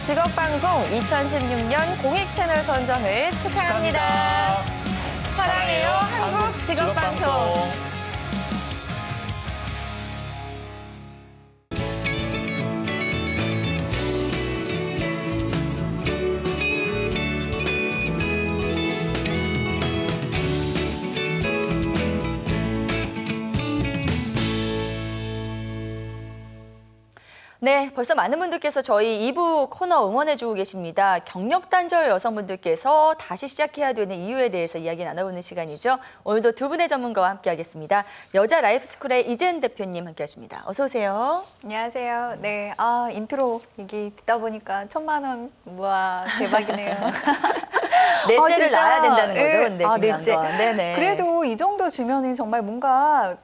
직업방송 2016년 공익채널 선정을 축하합니다. 사랑해요, 한국 직업방송. 네, 벌써 많은 분들께서 저희 2부 코너 응원해주고 계십니다. 경력단절 여성분들께서 다시 시작해야 되는 이유에 대해서 이야기 나눠보는 시간이죠. 오늘도 두 분의 전문가와 함께하겠습니다. 여자 라이프스쿨의 이재은 대표님 함께하십니다. 어서 오세요. 안녕하세요. 네, 인트로 얘기 듣다 보니까 1,000만 원, 우와 대박이네요. 넷째를 진짜. 낳아야 된다는 거죠, 네. 근데 중요한 넷째. 건. 네네. 그래도 이 정도 주면은 정말 뭔가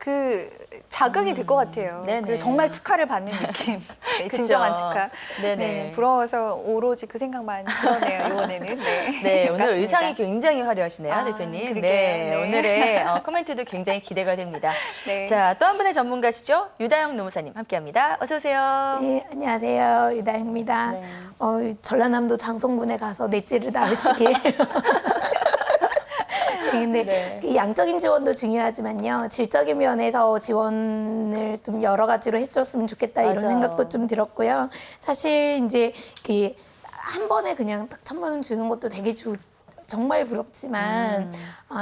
자극이 될 것 같아요. 네네. 그리고 정말 축하를 받는 느낌. 네, 진정한 축하. 네네. 네, 부러워서 오로지 그 생각만 들었네요, 이번에는. 네, 네, 오늘 반갑습니다. 의상이 굉장히 화려하시네요, 대표님. 그러게요. 네, 네. 오늘의 코멘트도 굉장히 기대가 됩니다. 네. 자, 또 한 분의 전문가시죠? 유다영 노무사님 함께합니다. 어서 오세요. 네, 안녕하세요. 유다영입니다. 네. 전라남도 장성군에 가서 넷째를 낳으시길. 네, 근데 네. 그 양적인 지원도 중요하지만요. 질적인 면에서 지원을 좀 여러 가지로 해줬으면 좋겠다 이런 맞아요. 생각도 좀 들었고요. 사실 이제 한 번에 그냥 딱 1,000만 원 주는 것도 되게 정말 부럽지만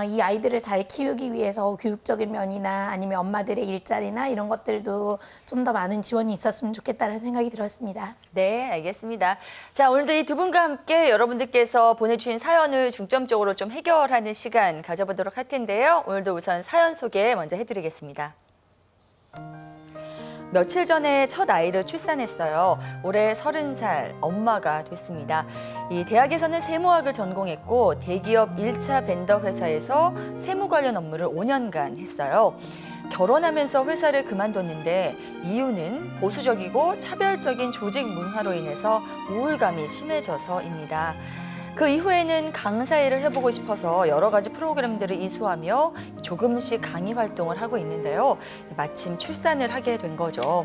이 아이들을 잘 키우기 위해서 교육적인 면이나 아니면 엄마들의 일자리나 이런 것들도 좀 더 많은 지원이 있었으면 좋겠다는 생각이 들었습니다. 네, 알겠습니다. 자, 오늘도 이 두 분과 함께 여러분들께서 보내주신 사연을 중점적으로 좀 해결하는 시간 가져보도록 할 텐데요. 오늘도 우선 사연 소개 먼저 해드리겠습니다. 며칠 전에 첫 아이를 출산했어요. 올해 30살 엄마가 됐습니다. 이 대학에서는 세무학을 전공했고 대기업 1차 벤더 회사에서 세무 관련 업무를 5년간 했어요. 결혼하면서 회사를 그만뒀는데 이유는 보수적이고 차별적인 조직 문화로 인해서 우울감이 심해져서입니다. 그 이후에는 강사 일을 해보고 싶어서 여러 가지 프로그램들을 이수하며 조금씩 강의 활동을 하고 있는데요. 마침 출산을 하게 된 거죠.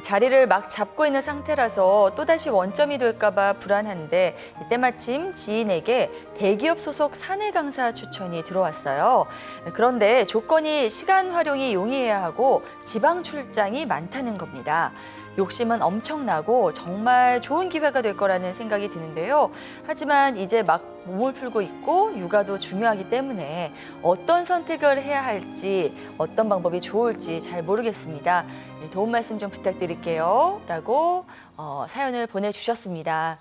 자리를 막 잡고 있는 상태라서 또다시 원점이 될까 봐 불안한데 때마침 지인에게 대기업 소속 사내 강사 추천이 들어왔어요. 그런데 조건이 시간 활용이 용이해야 하고 지방 출장이 많다는 겁니다. 욕심은 엄청나고 정말 좋은 기회가 될 거라는 생각이 드는데요. 하지만 이제 막 몸을 풀고 있고 육아도 중요하기 때문에 어떤 선택을 해야 할지 어떤 방법이 좋을지 잘 모르겠습니다. 도움 말씀 좀 부탁드릴게요. 라고 사연을 보내주셨습니다.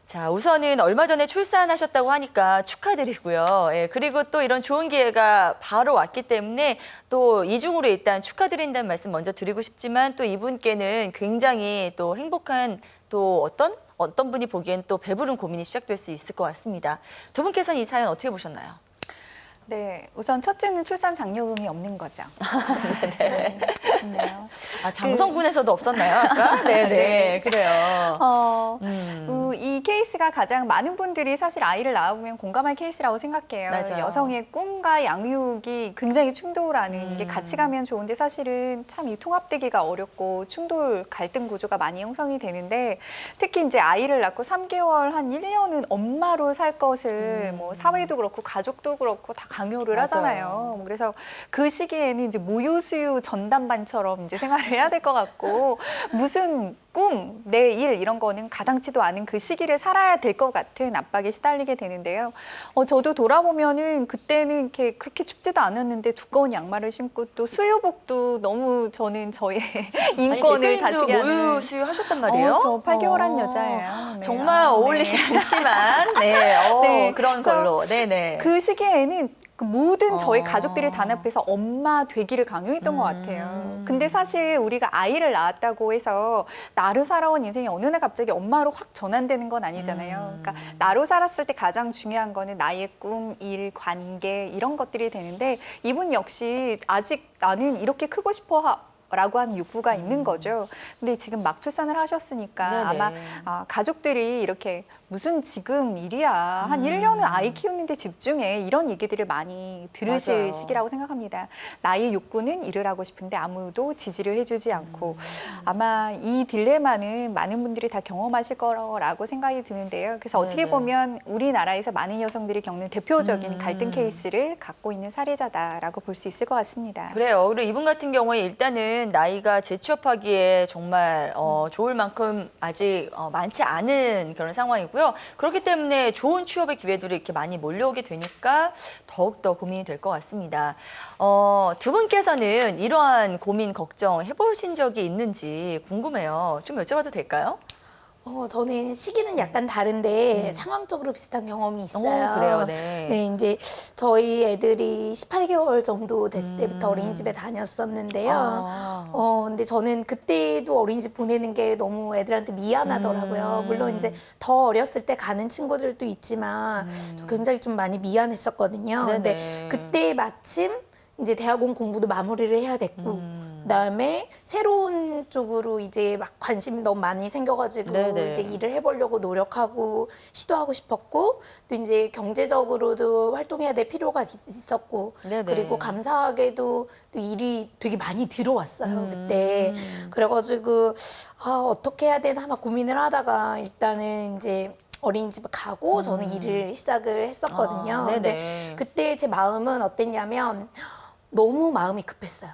자, 우선은 얼마 전에 출산하셨다고 하니까 축하드리고요. 예, 그리고 또 이런 좋은 기회가 바로 왔기 때문에 또 이중으로 일단 축하드린다는 말씀 먼저 드리고 싶지만 또 이분께는 굉장히 또 행복한 또 어떤 분이 보기엔 또 배부른 고민이 시작될 수 있을 것 같습니다. 두 분께서는 이 사연 어떻게 보셨나요? 네, 우선 첫째는 출산 장려금이 없는 거죠. 네, 아쉽네요. 아, 장성군에서도 없었나요? 아까? 네네, 네. 그래요. 이 케이스가 가장 많은 분들이 사실 아이를 낳아보면 공감할 케이스라고 생각해요. 맞아요. 여성의 꿈과 양육이 굉장히 충돌하는 이게 같이 가면 좋은데 사실은 참 이 통합되기가 어렵고 충돌 갈등 구조가 많이 형성이 되는데 특히 이제 아이를 낳고 3개월 한 1년은 엄마로 살 것을 뭐 사회도 그렇고 가족도 그렇고 다 강요를 맞아요. 하잖아요. 그래서 그 시기에는 이제 모유수유 전담반처럼 이제 생활을 해야 될 것 같고 무슨 꿈, 내 일 이런 거는 가당치도 않은 그 시기를 살아야 될 것 같은 압박에 시달리게 되는데요. 저도 돌아보면은 그때는 이렇게 그렇게 춥지도 않았는데 두꺼운 양말을 신고 또 수유복도 너무 저는 저의 인권을 다지게 하는. 모유 수유 하셨단 말이에요? 저 8개월 한 여자예요. 네. 정말 어울리지 않지만 네, 그런 그래서 걸로. 네네. 그 시기에는 그 모든 저희 가족들이 단합해서 엄마 되기를 강요했던 것 같아요. 근데 사실 우리가 아이를 낳았다고 해서 나로 살아온 인생이 어느 날 갑자기 엄마로 확 전환되는 건 아니잖아요. 그러니까 나로 살았을 때 가장 중요한 거는 나의 꿈, 일, 관계 이런 것들이 되는데 이분 역시 아직 나는 이렇게 크고 싶어 라고 하는 욕구가 있는 거죠. 근데 지금 막 출산을 하셨으니까 네네. 아마 가족들이 이렇게 무슨 지금 일이야. 한 1년은 아이 키우는데 집중해. 이런 얘기들을 많이 들으실 맞아요. 시기라고 생각합니다. 나의 욕구는 일을 하고 싶은데 아무도 지지를 해주지 않고 아마 이 딜레마는 많은 분들이 다 경험하실 거라고 생각이 드는데요. 그래서 어떻게 네네. 보면 우리나라에서 많은 여성들이 겪는 대표적인 갈등 케이스를 갖고 있는 사례자다라고 볼 수 있을 것 같습니다. 그래요. 그리고 이분 같은 경우에 일단은 나이가 재취업하기에 정말 좋을 만큼 아직 많지 않은 그런 상황이고요. 그렇기 때문에 좋은 취업의 기회들이 이렇게 많이 몰려오게 되니까 더욱더 고민이 될 것 같습니다. 두 분께서는 이러한 고민, 걱정 해보신 적이 있는지 궁금해요. 좀 여쭤봐도 될까요? 저는 시기는 약간 다른데 상황적으로 비슷한 경험이 있어요. 그래요. 네. 네, 이제 저희 애들이 18개월 정도 됐을 때부터 어린이집에 다녔었는데요. 근데 저는 그때도 어린이집 보내는 게 너무 애들한테 미안하더라고요. 물론 이제 더 어렸을 때 가는 친구들도 있지만 저 굉장히 좀 많이 미안했었거든요. 근데 네네. 그때 마침 이제 대학원 공부도 마무리를 해야 됐고 그다음에 새로운 쪽으로 이제 막 관심이 너무 많이 생겨가지고 네네. 이제 일을 해보려고 노력하고 시도하고 싶었고 또 이제 경제적으로도 활동해야 될 필요가 있었고 네네. 그리고 감사하게도 또 일이 되게 많이 들어왔어요 그때 그래가지고 어떻게 해야 되나 막 고민을 하다가 일단은 이제 어린이집을 가고 저는 일을 시작을 했었거든요. 근데 네네. 그때 제 마음은 어땠냐면 너무 마음이 급했어요.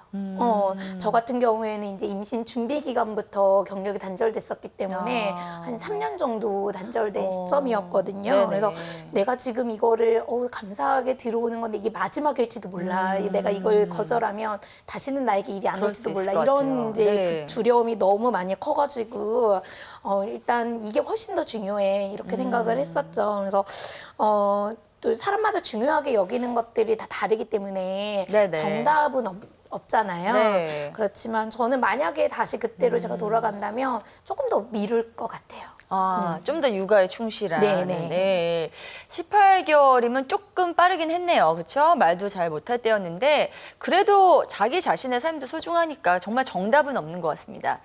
저 같은 경우에는 이제 임신 준비 기간부터 경력이 단절됐었기 때문에 한 3년 정도 단절된 시점이었거든요. 네네. 그래서 내가 지금 이거를 감사하게 들어오는 건데 이게 마지막일지도 몰라. 내가 이걸 거절하면 다시는 나에게 일이 안 그럴 올지도 수 있을 몰라. 것 이런 같아요. 이제 네. 그 두려움이 너무 많이 커가지고 일단 이게 훨씬 더 중요해 이렇게 생각을 했었죠. 그래서 또 사람마다 중요하게 여기는 것들이 다 다르기 때문에 네네. 정답은 없잖아요. 네. 그렇지만 저는 만약에 다시 그때로 제가 돌아간다면 조금 더 미룰 것 같아요. 좀 더 육아에 충실한. 네네. 네. 18개월이면 조금 빠르긴 했네요. 그렇죠? 말도 잘 못할 때였는데 그래도 자기 자신의 삶도 소중하니까 정말 정답은 없는 것 같습니다.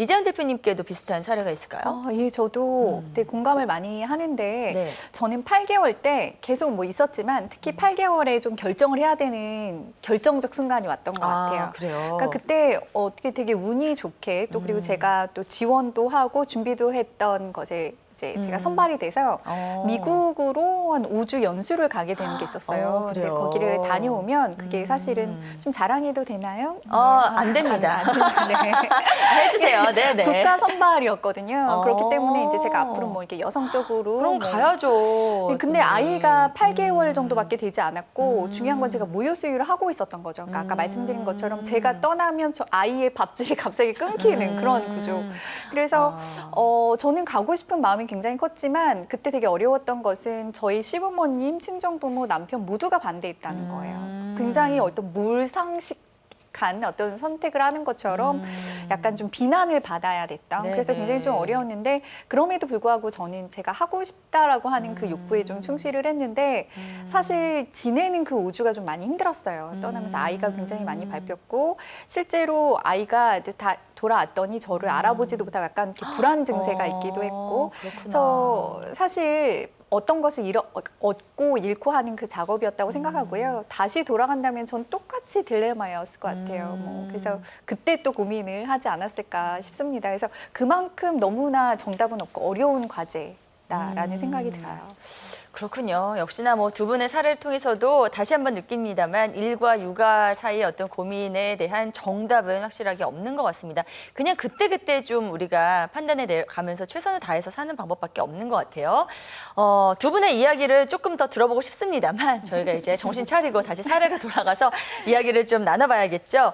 이재현 대표님께도 비슷한 사례가 있을까요? 예, 저도 되게 공감을 많이 하는데 네. 저는 8개월 때 계속 뭐 있었지만 특히 8개월에 좀 결정을 해야 되는 결정적 순간이 왔던 것 같아요. 그래요? 그러니까 그때 어떻게 되게 운이 좋게 또 그리고 제가 또 지원도 하고 준비도 했던 것에 이제 제가 선발이 돼서 미국으로 한 5주 연수를 가게 되는 게 있었어요. 근데 그래요? 거기를 다녀오면 그게 사실은 좀 자랑해도 되나요? 안 됩니다. 안 됩니다. 네. 해주세요. 네네. 국가 선발이었거든요. 그렇기 어. 때문에 이제 제가 앞으로 뭐 이렇게 여성적으로 그럼 뭐 가야죠. 네, 근데 아이가 8개월 정도밖에 되지 않았고 중요한 건 제가 모유 수유를 하고 있었던 거죠. 그러니까 아까 말씀드린 것처럼 제가 떠나면 저 아이의 밥줄이 갑자기 끊기는 그런 구조. 그래서 저는 가고 싶은 마음이 굉장히 컸지만 그때 되게 어려웠던 것은 저희 시부모님, 친정부모, 남편 모두가 반대했다는 거예요. 굉장히 어떤 몰상식한 어떤 선택을 하는 것처럼 약간 좀 비난을 받아야 됐던 그래서 네네. 굉장히 좀 어려웠는데 그럼에도 불구하고 저는 제가 하고 싶다라고 하는 그 욕구에 좀 충실을 했는데 사실 지내는 그 5주가 좀 많이 힘들었어요. 떠나면서 아이가 굉장히 많이 밟혔고 실제로 아이가 이제 다 돌아왔더니 저를 알아보지도 못하고 약간 이렇게 불안 증세가 있기도 했고 그렇구나. 그래서 사실 어떤 것을 얻고 잃고 하는 그 작업이었다고 생각하고요. 다시 돌아간다면 전 똑같이 딜레마였을 것 같아요. 뭐 그래서 그때 또 고민을 하지 않았을까 싶습니다. 그래서 그만큼 너무나 정답은 없고 어려운 과제다라는 생각이 들어요. 그렇군요. 역시나 뭐 두 분의 사례를 통해서도 다시 한번 느낍니다만 일과 육아 사이의 어떤 고민에 대한 정답은 확실하게 없는 것 같습니다. 그냥 그때그때 좀 우리가 판단해 가면서 최선을 다해서 사는 방법밖에 없는 것 같아요. 두 분의 이야기를 조금 더 들어보고 싶습니다만 저희가 이제 정신 차리고 다시 사례가 돌아가서 이야기를 좀 나눠봐야겠죠.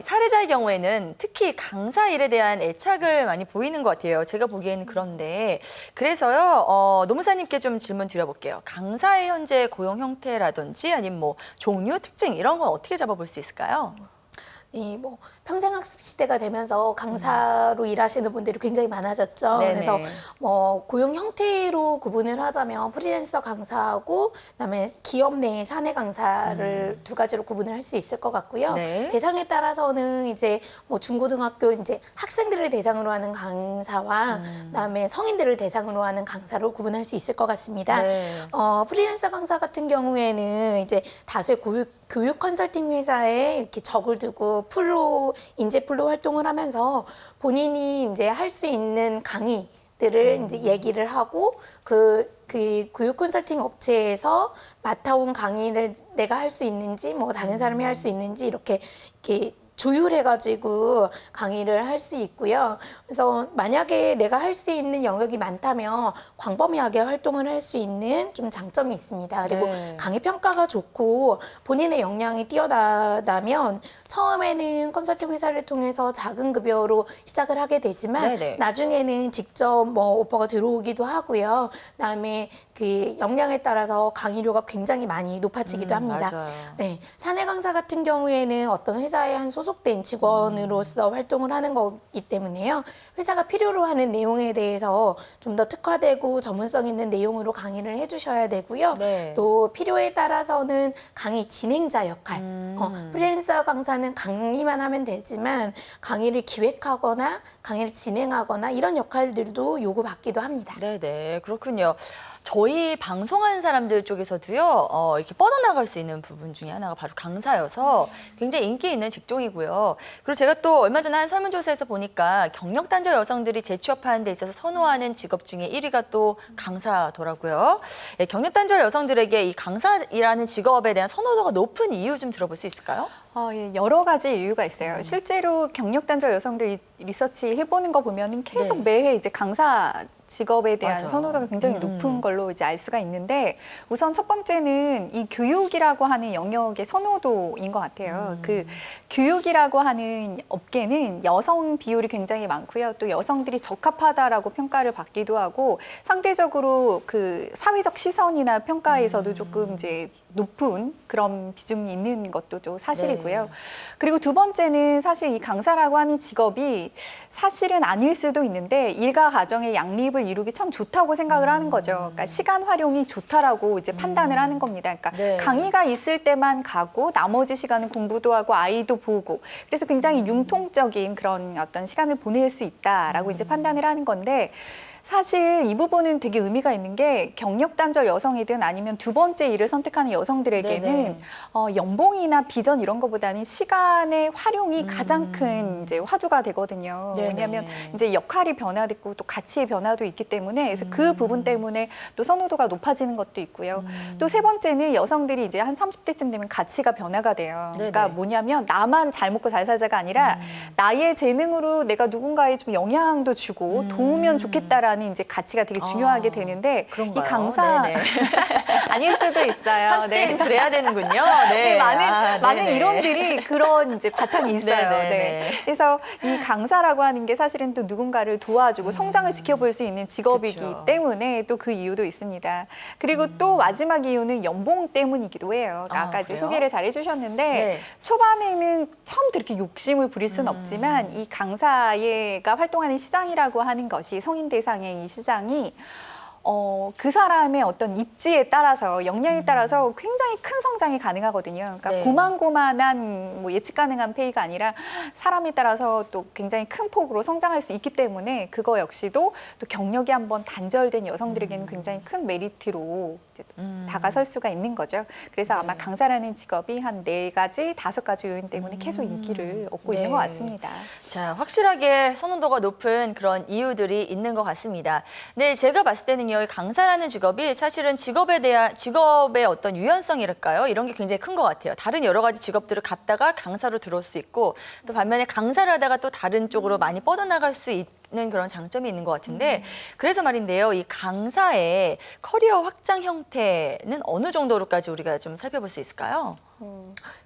사례자의 경우에는 특히 강사 일에 대한 애착을 많이 보이는 것 같아요. 제가 보기에는 그런데 그래서요. 노무사님께 좀 질문 드려볼게요. 강사의 현재 고용 형태라든지 아니면 뭐 종류, 특징 이런 건 어떻게 잡아볼 수 있을까요? 뭐 평생학습 시대가 되면서 강사로 일하시는 분들이 굉장히 많아졌죠. 네네. 그래서 뭐 고용 형태로 구분을 하자면 프리랜서 강사하고 그다음에 기업 내 사내 강사를 두 가지로 구분을 할 수 있을 것 같고요. 네. 대상에 따라서는 이제 뭐 중고등학교 이제 학생들을 대상으로 하는 강사와 그다음에 성인들을 대상으로 하는 강사로 구분할 수 있을 것 같습니다. 네. 프리랜서 강사 같은 경우에는 이제 다수의 교육 컨설팅 회사에 이렇게 적을 두고 인재 풀로 활동을 하면서 본인이 이제 할 수 있는 강의들을 이제 얘기를 하고 그 교육 컨설팅 업체에서 맡아온 강의를 내가 할 수 있는지 뭐 다른 사람이 할 수 있는지 이렇게 조율해가지고 강의를 할 수 있고요. 그래서 만약에 내가 할 수 있는 영역이 많다면 광범위하게 활동을 할 수 있는 좀 장점이 있습니다. 그리고 네. 강의 평가가 좋고 본인의 역량이 뛰어나다면 처음에는 컨설팅 회사를 통해서 작은 급여로 시작을 하게 되지만 네네. 나중에는 직접 뭐 오퍼가 들어오기도 하고요. 그다음에 그 역량에 따라서 강의료가 굉장히 많이 높아지기도 합니다. 맞아요. 네, 사내 강사 같은 경우에는 어떤 회사에 한 소속된 직원으로서 활동을 하는 거기 때문에요. 회사가 필요로 하는 내용에 대해서 좀 더 특화되고 전문성 있는 내용으로 강의를 해주셔야 되고요. 네. 또 필요에 따라서는 강의 진행자 역할. 프리랜서 강사는 강의만 하면 되지만 강의를 기획하거나 강의를 진행하거나 이런 역할들도 요구받기도 합니다. 네네, 그렇군요. 저희 방송하는 사람들 쪽에서도요, 이렇게 뻗어나갈 수 있는 부분 중에 하나가 바로 강사여서 굉장히 인기 있는 직종이고요. 그리고 제가 또 얼마 전에 한 설문조사에서 보니까 경력 단절 여성들이 재취업하는 데 있어서 선호하는 직업 중에 1위가 또 강사더라고요. 예, 경력 단절 여성들에게 이 강사이라는 직업에 대한 선호도가 높은 이유 좀 들어볼 수 있을까요? 예, 여러 가지 이유가 있어요. 실제로 경력 단절 여성들 리서치 해보는 거 보면은 계속 네. 매해 이제 강사 직업에 대한 맞아요. 선호도가 굉장히 높은 걸로 이제 알 수가 있는데 우선 첫 번째는 이 교육이라고 하는 영역의 선호도인 것 같아요. 그 교육이라고 하는 업계는 여성 비율이 굉장히 많고요. 또 여성들이 적합하다라고 평가를 받기도 하고 상대적으로 그 사회적 시선이나 평가에서도 조금 이제 높은 그런 비중이 있는 것도 또 사실이고요. 네. 그리고 두 번째는 사실 이 강사라고 하는 직업이 사실은 아닐 수도 있는데 일과 가정의 양립을 이루기 참 좋다고 생각을 하는 거죠. 그러니까 시간 활용이 좋다라고 이제 판단을 하는 겁니다. 그러니까 네. 강의가 있을 때만 가고 나머지 시간은 공부도 하고 아이도 보고 그래서 굉장히 융통적인 그런 어떤 시간을 보낼 수 있다라고 이제 판단을 하는 건데 사실 이 부분은 되게 의미가 있는 게 경력 단절 여성이든 아니면 두 번째 일을 선택하는 여성들에게는 네네. 연봉이나 비전 이런 것보다는 시간의 활용이 가장 큰 이제 화두가 되거든요. 네네. 왜냐하면 이제 역할이 변화됐고 또 가치의 변화도 있기 때문에 그래서 그 부분 때문에 또 선호도가 높아지는 것도 있고요. 또 세 번째는 여성들이 이제 한 30대쯤 되면 가치가 변화가 돼요. 그러니까 네네. 뭐냐면 나만 잘 먹고 잘 살자가 아니라 나의 재능으로 내가 누군가에 좀 영향도 주고 도우면 좋겠다라는 이제 가치가 되게 중요하게 되는데 그런가요? 이 강사 네네. 아닐 수도 있어요. 30대는 그래야 되는군요. 네, 많은 네네. 이론들이 그런 이제 바탕이 있어요. 네네네. 네. 그래서 이 강사라고 하는 게 사실은 또 누군가를 도와주고 성장을 지켜볼 수 있는 직업이기 그쵸. 때문에 또 그 이유도 있습니다. 그리고 또 마지막 이유는 연봉 때문이기도 해요. 그러니까 아까 이제 그래요? 소개를 잘 해주셨는데 네. 초반에는 처음부터 이렇게 욕심을 부릴 수는 없지만 이 강사가 활동하는 시장이라고 하는 것이 성인 대상의 이 시장이 그 사람의 어떤 입지에 따라서 역량에 따라서 굉장히 큰 성장이 가능하거든요. 그러니까 네. 고만고만한 뭐 예측 가능한 페이가 아니라 사람에 따라서 또 굉장히 큰 폭으로 성장할 수 있기 때문에 그거 역시도 또 경력이 한번 단절된 여성들에게는 굉장히 큰 메리트로 이제 다가설 수가 있는 거죠. 그래서 아마 강사라는 직업이 한 4가지, 5가지 요인 때문에 계속 인기를 얻고 있는 것 같습니다. 자, 확실하게 선호도가 높은 그런 이유들이 있는 것 같습니다. 네, 제가 봤을 때는요, 이 강사라는 직업이 사실은 직업의 어떤 유연성이랄까요? 이런 게 굉장히 큰 것 같아요. 다른 여러 가지 직업들을 갔다가 강사로 들어올 수 있고, 또 반면에 강사를 하다가 또 다른 쪽으로 많이 뻗어나갈 수 그런 장점이 있는 것 같은데 그래서 말인데요. 이 강사의 커리어 확장 형태는 어느 정도로까지 우리가 좀 살펴볼 수 있을까요?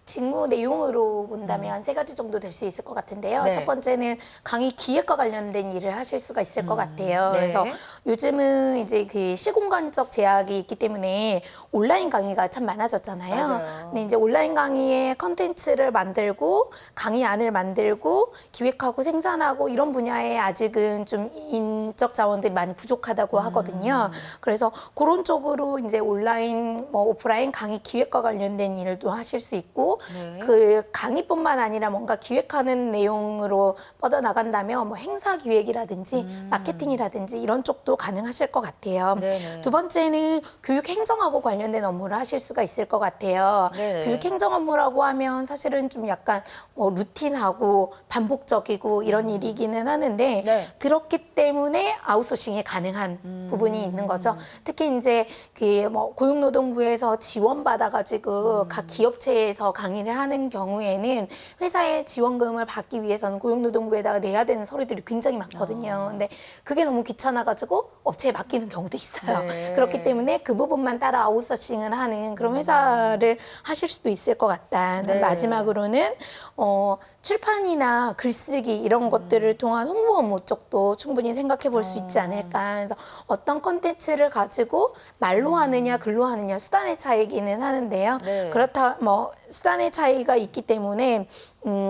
직무 내용으로 본다면 세 가지 정도 될 수 있을 것 같은데요. 네. 첫 번째는 강의 기획과 관련된 일을 하실 수가 있을 것 같아요. 네. 그래서 요즘은 이제 그 시공간적 제약이 있기 때문에 온라인 강의가 참 많아졌잖아요. 맞아요. 근데 이제 온라인 강의의 컨텐츠를 만들고 강의 안을 만들고 기획하고 생산하고 이런 분야에 아직은 좀 인적 자원들이 많이 부족하다고 하거든요. 그래서 그런 쪽으로 이제 온라인, 뭐 오프라인 강의 기획과 관련된 일도 하실 수 있고 네. 그 강의뿐만 아니라 뭔가 기획하는 내용으로 뻗어나간다면 뭐 행사 기획이라든지 마케팅이라든지 이런 쪽도 가능하실 것 같아요. 네네. 두 번째는 교육 행정하고 관련된 업무를 하실 수가 있을 것 같아요. 네네. 교육 행정 업무라고 하면 사실은 좀 약간 뭐 루틴하고 반복적이고 이런 일이기는 하는데 네. 그렇기 때문에 아웃소싱이 가능한 부분이 있는 거죠. 특히 이제 그 뭐 고용노동부에서 지원받아가지고 각 기업체에서 강의를 하는 경우에는 회사의 지원금을 받기 위해서는 고용노동부에다가 내야 되는 서류들이 굉장히 많거든요. 근데 그게 너무 귀찮아가지고 업체에 맡기는 경우도 있어요. 네. 그렇기 때문에 그 부분만 따라 아웃소싱을 하는 그런 회사를 하실 수도 있을 것 같다. 네. 마지막으로는 출판이나 글쓰기 이런 것들을 통한 홍보 업무 쪽도 충분히 생각해 볼 수 있지 않을까. 그래서 어떤 콘텐츠를 가지고 말로 하느냐 글로 하느냐 수단의 차이기는 하는데요. 네. 그렇다 뭐 수단의 차이가 있기 때문에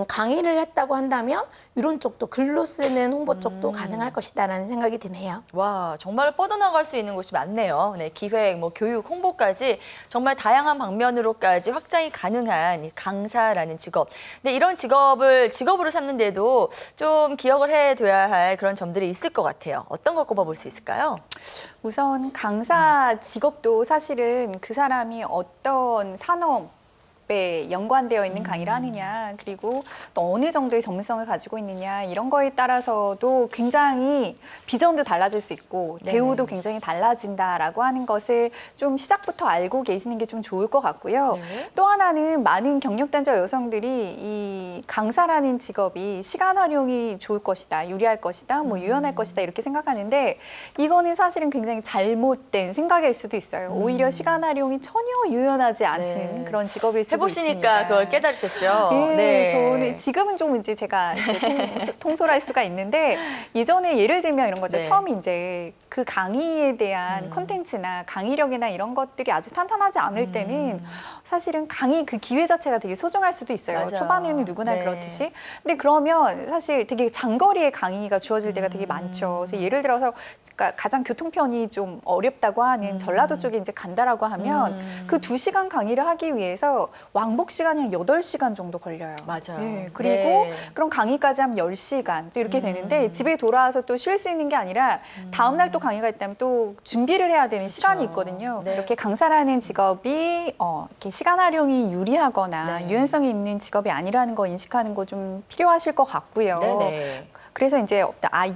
강의를 했다고 한다면 이런 쪽도 글로 쓰는 홍보 쪽도 가능할 것이다라는 생각이 드네요. 와, 정말 뻗어나갈 수 있는 곳이 많네요. 네, 기획, 뭐 교육, 홍보까지 정말 다양한 방면으로까지 확장이 가능한 이 강사라는 직업. 근데 이런 직업을 직업으로 삼는데도 좀 기억을 해둬야 할 그런 점들이 있을 것 같아요. 어떤 걸 꼽아볼 수 있을까요? 우선 강사 직업도 사실은 그 사람이 어떤 산업에 연관되어 있는 강의를 하느냐, 그리고 또 어느 정도의 전문성을 가지고 있느냐, 이런 거에 따라서도 굉장히 비전도 달라질 수 있고 네. 대우도 굉장히 달라진다라고 하는 것을 좀 시작부터 알고 계시는 게 좀 좋을 것 같고요. 네. 또 하나는 많은 경력단절 여성들이 이 강사라는 직업이 시간 활용이 좋을 것이다, 유리할 것이다, 뭐 유연할 것이다 이렇게 생각하는데 이거는 사실은 굉장히 잘못된 생각일 수도 있어요. 오히려 시간 활용이 전혀 유연하지 않은 네. 그런 직업일 수도 해보시니까 있습니다. 그걸 깨달으셨죠? 네, 저는 지금은 좀 이제 제가 이제 통솔할 수가 있는데 예전에 예를 들면 이런 거죠. 네. 처음에 이제 그 강의에 대한 콘텐츠나 강의력이나 이런 것들이 아주 탄탄하지 않을 때는 사실은 강의 그 기회 자체가 되게 소중할 수도 있어요. 맞아요. 초반에는 누구나 네. 그렇듯이. 근데 그러면 사실 되게 장거리의 강의가 주어질 때가 되게 많죠. 그래서 예를 들어서 그러니까 가장 교통편이 좀 어렵다고 하는 전라도 쪽에 이제 간다라고 하면 그 2시간 강의를 하기 위해서 왕복 시간이 한 8시간 정도 걸려요. 맞아요. 네, 그리고 네. 그럼 강의까지 하면 10시간 또 이렇게 되는데 집에 돌아와서 또 쉴 수 있는 게 아니라 다음 날 또 강의가 있다면 또 준비를 해야 되는 시간이 있거든요. 네. 이렇게 강사라는 직업이 이렇게 시간 활용이 유리하거나 네. 유연성이 있는 직업이 아니라는 거 인식하는 거 좀 필요하실 것 같고요. 네네. 그래서 이제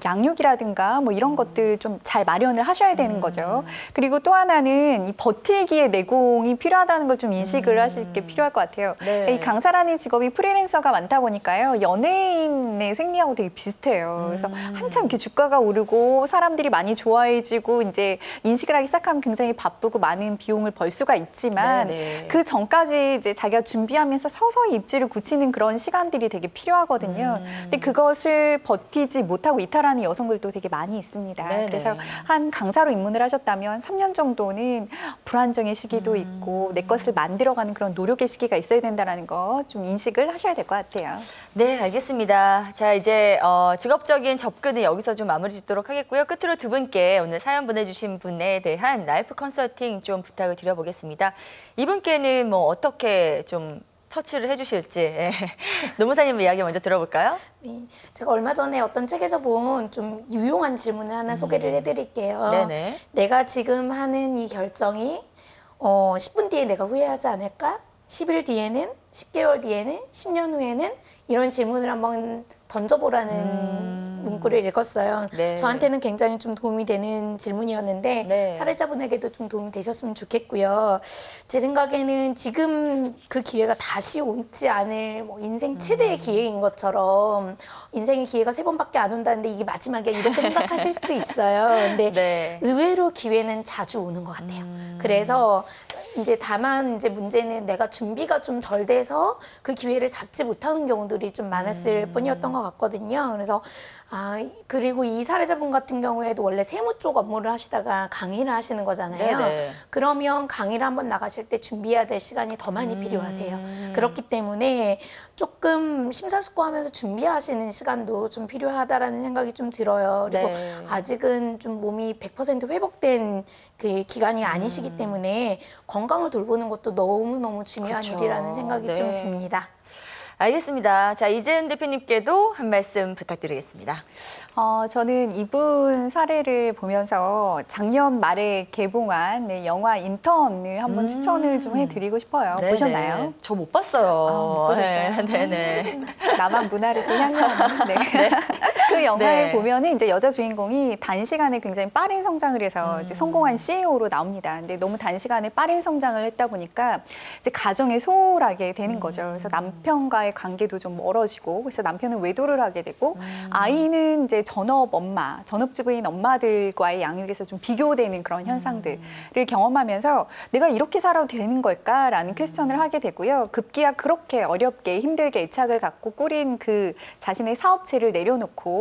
양육이라든가 뭐 이런 것들 좀 잘 마련을 하셔야 되는 거죠. 그리고 또 하나는 이 버티기의 내공이 필요하다는 걸 좀 인식을 하실 게 필요할 것 같아요. 네. 이 강사라는 직업이 프리랜서가 많다 보니까요. 연예인의 생리하고 되게 비슷해요. 그래서 한참 이렇게 주가가 오르고 사람들이 많이 좋아해지고 이제 인식을 하기 시작하면 굉장히 바쁘고 많은 비용을 벌 수가 있지만 네네. 그 전까지 이제 자기가 준비하면서 서서히 입지를 굳히는 그런 시간들이 되게 필요하거든요. 근데 그것을 버티지 못하고 이탈하는 여성들도 되게 많이 있습니다. 네네. 그래서 한 강사로 입문을 하셨다면 3년 정도는 불안정의 시기도 있고 내 것을 만들어가는 그런 노력의 시기가 있어야 된다는 거 좀 인식을 하셔야 될 것 같아요. 네, 알겠습니다. 자, 이제 직업적인 접근은 여기서 좀 마무리 짓도록 하겠고요. 끝으로 두 분께 오늘 사연 보내주신 분에 대한 라이프 컨설팅 좀 부탁을 드려보겠습니다. 이분께는 뭐 어떻게 좀 처치를 해주실지 노무사님 이야기 먼저 들어볼까요? 네, 제가 얼마 전에 어떤 책에서 본 좀 유용한 질문을 하나 소개를 해드릴게요. 네네. 내가 지금 하는 이 결정이 10분 뒤에 내가 후회하지 않을까? 10일 뒤에는, 10개월 뒤에는, 10년 후에는 이런 질문을 한번 던져보라는 문구를 읽었어요. 네. 저한테는 굉장히 좀 도움이 되는 질문이었는데 네. 사례자분에게도 좀 도움이 되셨으면 좋겠고요. 제 생각에는 지금 그 기회가 다시 오지 않을 뭐 인생 최대의 기회인 것처럼 인생의 기회가 3번밖에 안 온다는데 이게 마지막이야 이렇게 생각하실 수도 있어요. 근데 네. 의외로 기회는 자주 오는 것 같아요. 그래서 이제 다만 이제 문제는 내가 준비가 좀 덜 돼서 그 기회를 잡지 못하는 경우들이 좀 많았을 뿐이었던 것 같거든요. 그래서 그리고 이 사례자분 같은 경우에도 원래 세무 쪽 업무를 하시다가 강의를 하시는 거잖아요. 네네. 그러면 강의를 한번 나가실 때 준비해야 될 시간이 더 많이 필요하세요. 그렇기 때문에 조금 심사숙고하면서 준비하시는 시간도 좀 필요하다라는 생각이 좀 들어요. 그리고 네. 아직은 좀 몸이 100% 회복된 그 기간이 아니시기 때문에 건강을 돌보는 것도 너무너무 중요한 그렇죠. 일이라는 생각이 좀 네. 듭니다. 알겠습니다. 자, 이재은 대표님께도 한 말씀 부탁드리겠습니다. 저는 이분 사례를 보면서 작년 말에 개봉한 영화 인턴을 한번 추천을 좀 해드리고 싶어요. 네네. 보셨나요? 저 못 봤어요. 못 보셨어요? 네네. 나만 문화를 또 향유하는. 네. 그 영화에 네. 보면은 이제 여자 주인공이 단시간에 굉장히 빠른 성장을 해서 이제 성공한 CEO로 나옵니다. 근데 너무 단시간에 빠른 성장을 했다 보니까 이제 가정에 소홀하게 되는 거죠. 그래서 남편과의 관계도 좀 멀어지고, 그래서 남편은 외도를 하게 되고, 아이는 이제 전업주부인 엄마들과의 양육에서 좀 비교되는 그런 현상들을 경험하면서 내가 이렇게 살아도 되는 걸까라는 퀘스천을 하게 되고요. 급기야 그렇게 어렵게 힘들게 애착을 갖고 꾸린 그 자신의 사업체를 내려놓고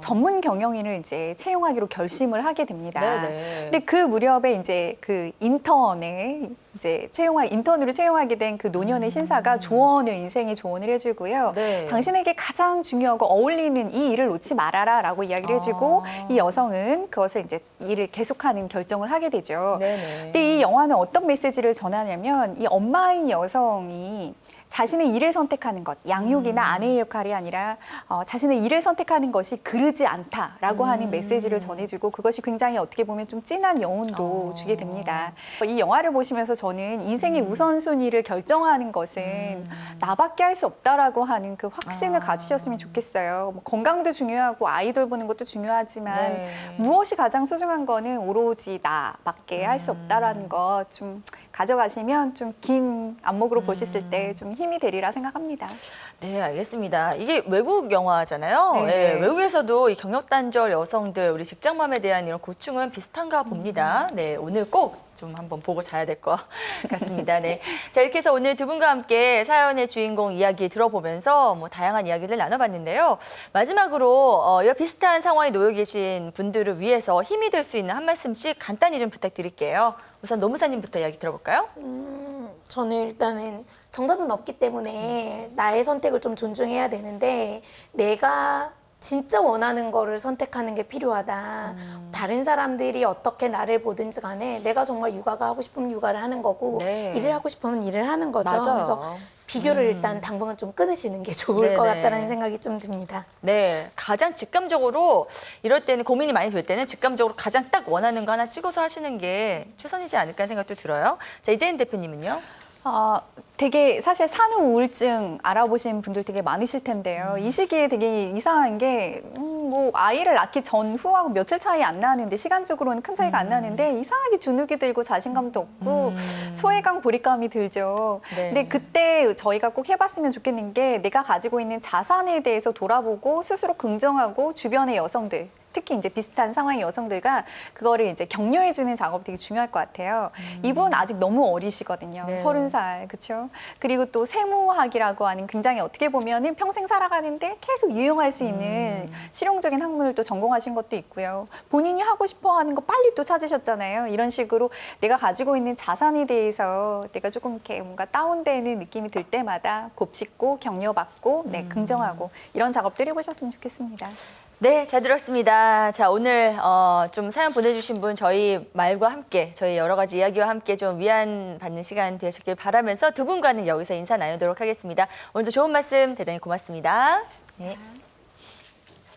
전문 경영인을 이제 채용하기로 결심을 하게 됩니다. 네네. 근데 그 무렵에 이제 그 인턴에 이제 인턴으로 채용하게 된 그 노년의 신사가 인생의 조언을 해주고요. 네. 당신에게 가장 중요하고 어울리는 이 일을 놓지 말아라라고 이야기를 해주고 이 여성은 그것을 이제 일을 계속하는 결정을 하게 되죠. 네네. 근데 이 영화는 어떤 메시지를 전하냐면 이 엄마인 여성이 자신의 일을 선택하는 것, 양육이나 아내의 역할이 아니라 자신의 일을 선택하는 것이 그르지 않다라고 하는 메시지를 전해주고 그것이 굉장히 어떻게 보면 좀 진한 여운도 주게 됩니다. 이 영화를 보시면서 저는 인생의 우선순위를 결정하는 것은 나밖에 할 수 없다라고 하는 그 확신을 가지셨으면 좋겠어요. 뭐 건강도 중요하고 아이 돌보는 것도 중요하지만 네. 무엇이 가장 소중한 거는 오로지 나밖에 할 수 없다라는 것 좀 가져가시면 좀 긴 안목으로 보셨을 때 좀 힘이 되리라 생각합니다. 네, 알겠습니다. 이게 외국 영화잖아요. 네. 네, 외국에서도 이 경력 단절 여성들, 우리 직장맘에 대한 이런 고충은 비슷한가 봅니다. 네, 오늘 꼭 좀 한번 보고 자야 될 것 같습니다. 네. 자, 이렇게 해서 오늘 두 분과 함께 사연의 주인공 이야기 들어보면서 뭐 다양한 이야기를 나눠봤는데요. 마지막으로 이와 비슷한 상황에 놓여 계신 분들을 위해서 힘이 될 수 있는 한 말씀씩 간단히 좀 부탁드릴게요. 우선 노무사님부터 이야기 들어볼까요? 저는 일단은 정답은 없기 때문에 나의 선택을 좀 존중해야 되는데 내가 진짜 원하는 거를 선택하는 게 필요하다. 다른 사람들이 어떻게 나를 보든지 간에 내가 정말 육아가 하고 싶으면 육아를 하는 거고 네. 일을 하고 싶으면 일을 하는 거죠. 맞아요. 그래서 비교를 일단 당분간 좀 끊으시는 게 좋을 것 네네. 같다는 생각이 좀 듭니다. 네, 가장 직감적으로 이럴 때는 고민이 많이 될 때는 직감적으로 가장 딱 원하는 거 하나 찍어서 하시는 게 최선이지 않을까 생각도 들어요. 자, 이재인 대표님은요? 되게 사실 산후 우울증 알아보신 분들 되게 많으실 텐데요. 이 시기에 되게 이상한 게 뭐 아이를 낳기 전후하고 며칠 차이 안 나는데 시간적으로는 큰 차이가 안 나는데 이상하게 주눅이 들고 자신감도 없고 소외감, 고립감이 들죠. 네. 근데 그때 저희가 꼭 해봤으면 좋겠는 게 내가 가지고 있는 자산에 대해서 돌아보고 스스로 긍정하고 주변의 여성들 특히 이제 비슷한 상황의 여성들과 그거를 이제 격려해주는 작업이 되게 중요할 것 같아요. 이분 아직 너무 어리시거든요. 네. 30살, 그렇죠? 그리고 또 세무학이라고 하는 굉장히 어떻게 보면은 평생 살아가는데 계속 유용할 수 있는 실용적인 학문을 또 전공하신 것도 있고요. 본인이 하고 싶어하는 거 빨리 또 찾으셨잖아요. 이런 식으로 내가 가지고 있는 자산에 대해서 내가 조금 이렇게 뭔가 다운되는 느낌이 들 때마다 곱씹고 격려받고 긍정하고 이런 작업들 해보셨으면 좋겠습니다. 네, 잘 들었습니다. 자, 오늘 좀 사연 보내주신 분 저희 말과 함께 저희 여러 가지 이야기와 함께 좀 위안받는 시간 되셨길 바라면서 두 분과는 여기서 인사 나누도록 하겠습니다. 오늘도 좋은 말씀 대단히 고맙습니다. 네.